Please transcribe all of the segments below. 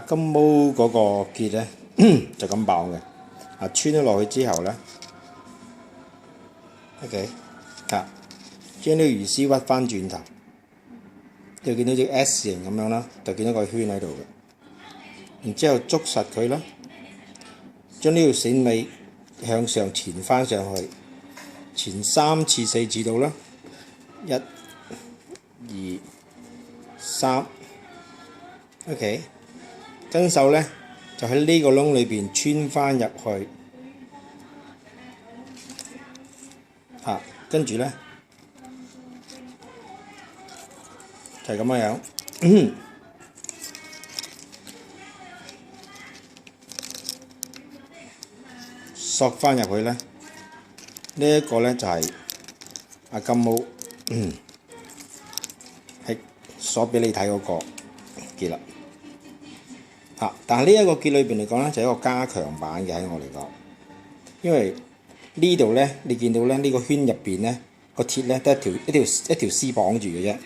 金毛嗰個結咧就咁爆嘅，穿咗落去之後咧 ，OK， 將呢個魚絲屈翻轉頭，就見到隻 S 形咁樣啦，就見到個圈喺度嘅。然之後捉實佢啦，將呢條繩尾向上纏翻上去，纏3次4次到啦，1、2、3 ，OK。跟手咧就喺呢個窿裏邊穿翻入去，跟住咧就係咁樣，索翻入去咧。呢一個咧就係阿金毛係鎖俾你睇嗰個結啦。但係呢一個結裏邊嚟講咧，就係一個加強版嘅喺我嚟講，因為呢度咧，你見到咧呢個圈入邊咧個鐵咧得一條絲綁住嘅啫。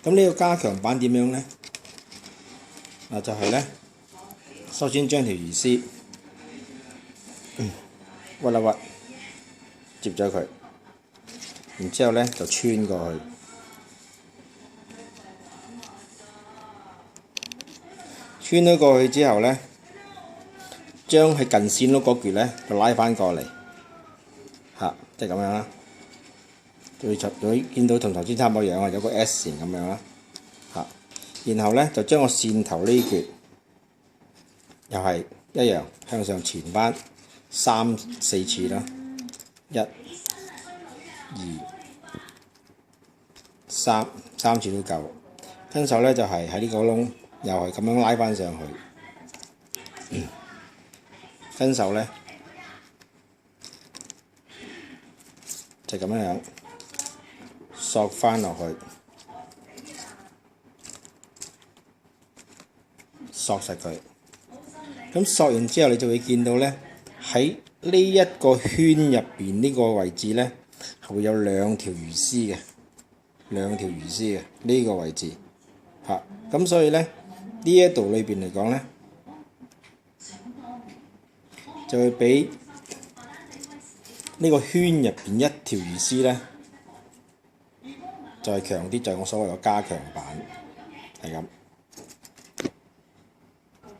咁呢個加強版點樣咧？就係咧，首先將條魚絲屈一屈，接咗佢，然之後咧就穿過去。穿咗過去之後咧，將係近線嗰橛咧就拉翻過嚟，即係咁樣啦。會見到同頭先差唔多樣啊，有個 S 形咁樣啦，然後咧就將個線頭呢橛又係一樣向上纏翻3、4次啦，1、2、3次都夠。跟手咧就係喺呢個窿。又係咁樣拉翻上去，跟手咧就咁樣索翻落去，索實佢。咁索完之後，你就會見到咧喺呢一個圈入邊呢個位置咧，係會有2條魚絲嘅呢個位置，咁所以咧。呢一度裏邊嚟講咧，就會比呢個圈入邊一條魚絲咧，就係強啲，就係我所謂嘅加強版，係咁。